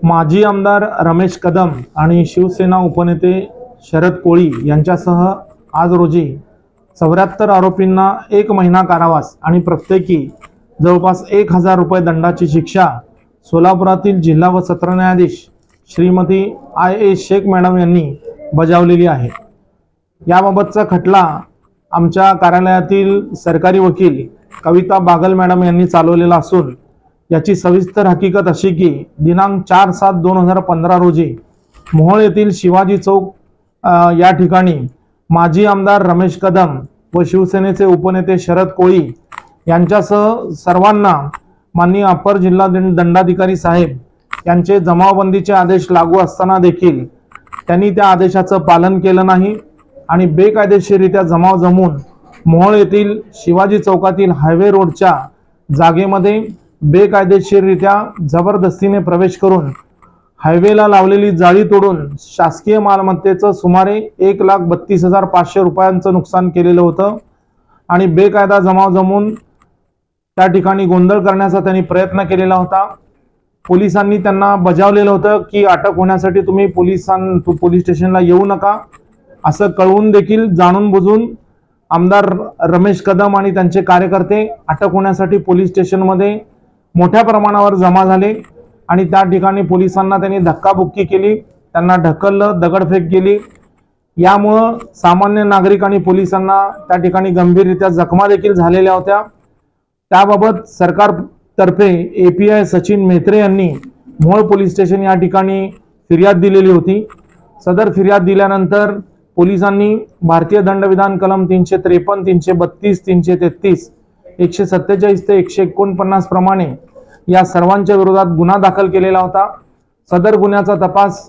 माजी आमदार रमेश कदम आणि शिवसेना उपनेते शरद कोळी यांच्यासह आज रोजी 74 आरोपींना 1 महिना कारावास आणि प्रत्येकी जवळपास 1000 रुपये दंडाची शिक्षा सोलापुरातील जिल्हा व सत्र न्यायाधीश श्रीमती IA शेख मॅडम यांनी बजावलेली आहे। याबाबतचा खटला आमच्या कार्यालयातील सरकारी वकील कविता बागल मॅडम यांनी चालवलेला असून याची सविस्तर हकीकत अशी की दिनांक 4/7/2015 रोजी मोहोळ येथील शिवाजी चौक या ठिकाणी माजी आमदार रमेश कदम व शिवसेनेचे उपनेते शरद कोळी यांच्यासह सर्वांना माननीय अपर जिल्हा दंडाधिकारी साहेब यांचे जमावबंदीचे आदेश लागू असताना देखील त्यांनी त्या आदेशाचं पालन केलं नाही आणि बेकायदेशीररित्या जमाव जमवून मोहोळ येथील शिवाजी चौकातील हायवे रोडच्या जागेमध्ये बेकायदेशीररित्या जबरदस्तीने प्रवेश करून हायवेला लावलेली जाळी तोडून शासकीय मालमत्तेचं सुमारे 1,32,500 रुपयांचं नुकसान केलेलं होतं आणि बेकायदा जमाव जमवून त्या ठिकाणी गोंधळ करण्याचा त्यांनी प्रयत्न केलेला होता। पोलिसांनी त्यांना बजावलेलं होतं की अटक होण्यासाठी तुम्ही पोलीस स्टेशनला येऊ नका असं कळवून देखील जाणून बुजून आमदार रमेश कदम आणि त्यांचे कार्यकर्ते अटक होण्यासाठी पोलीस स्टेशनमध्ये मोठ्या प्रमाणावर जमा झाले आणि त्या ठिकाणी पोलिसांना त्यांनी धक्काबुक्की केली, त्यांना ढकललं, दगडफेक केली। यामुळे सामान्य नागरिक आणि पोलिसांना त्या ठिकाणी गंभीररित्या जखमा देखील झालेल्या होत्या। त्याबाबत सरकारतर्फे API सचिन मेहत्रे यांनी मोहोळ पोलीस स्टेशन या ठिकाणी फिर्याद दिलेली होती। सदर फिर्याद दिल्यानंतर पोलिसांनी भारतीय दंडविधान कलम 353, 332, 333, 147 ते 149 प्रमाणे या सर्वांच्या विरोधात गुन्हा दाखल केलेला होता। सदर गुन्ह्याचा तपास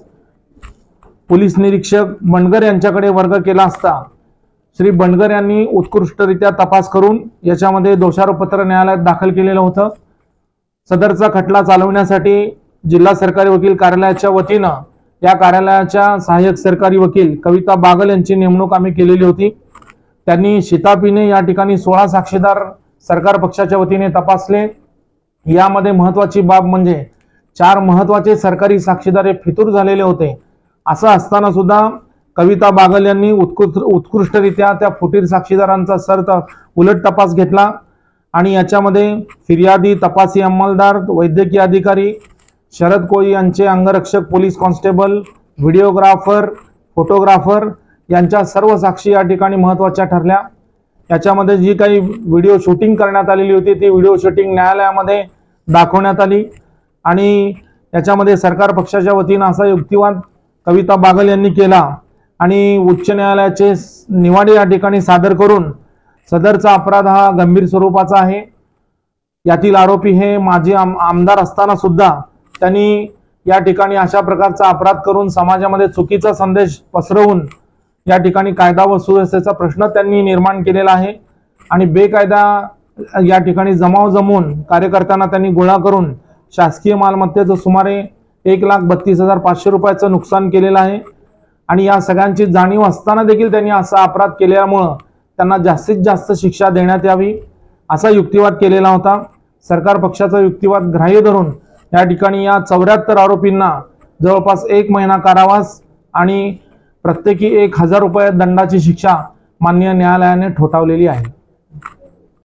पोलीस निरीक्षक बंडगर यांच्याकडे वर्ग केला असता श्री बंडगर यांनी उत्कृष्टरित्या तपास करून याच्यामध्ये दोषारोपपत्र न्यायालयात दाखल केलेलं होतं। सदरचा खटला चालवण्यासाठी जिल्हा सरकारी वकील कार्यालयाच्या वतीनं या कार्यालयाच्या सहाय्यक सरकारी वकील कविता बागल यांची नेमणूक आम्ही केलेली होती। त्यांनी शिताफीने या ठिकाणी 16 साक्षीदार सरकार पक्षाच्या वतीने तपासले। यामध्ये महत्त्वाची बाब म्हणजे 4 महत्त्वाचे सरकारी साक्षीदार हे फितूर झालेले होते। असं असताना सुद्धा कविता बागल यांनी उत्कृष्टरित्या त्या फुटीर साक्षीदारांचा उलट तपास घेतला आणि याच्यामध्ये फिर्यादी, तपासी अंमलदार, वैद्यकीय अधिकारी, शरद कोळी यांचे अंगरक्षक पोलीस कॉन्स्टेबल, व्हिडिओग्राफर, फोटोग्राफर यांच्या सर्व साक्षी या ठिकाणी महत्त्वाच्या ठरल्या। याच्यामध्ये जी काही व्हिडिओ शूटिंग करण्यात आलेली होती ती व्हिडिओ शूटिंग न्यायालयामध्ये दाखवण्यात आली आणि याच्यामध्ये सरकार पक्षाच्या वतीने असा युक्तिवाद कविता बागल यांनी केला आणि उच्च न्यायालयाचे निवाडे या ठिकाणी सादर करून सदरचा अपराध हा गंभीर स्वरूपाचा आहे। यातील आरोपी हे माजी आमदार असताना सुद्धा त्यांनी या ठिकाणी अशा प्रकारचा अपराध करून समाजामध्ये चुकीचा संदेश पसरवून या ठिकाणी कायदा व सुव्यवस्थेचा प्रश्न त्यांनी निर्माण केलेला आहे आणि बेकायदा या ठिकाणी जमाव जमवून कार्यकर्त्यांना त्यांनी गोळा करून शासकीय मालमत्तेचं सुमारे 1,32,500 रुपयाचं नुकसान केलेलं आहे आणि या सगळ्यांची जाणीव असताना देखील त्यांनी असा अपराध केल्यामुळे त्यांना जास्तीत जास्त शिक्षा देण्यात यावी असा युक्तिवाद केलेला होता। सरकार पक्षाचा युक्तिवाद ग्राह्य धरून या ठिकाणी या 74 आरोपींना जवळपास 1 महिना कारावास आणि प्रत्येकी 1000 रुपये दंडाची शिक्षा माननीय न्यायालयाने ठोठावलेली आहे।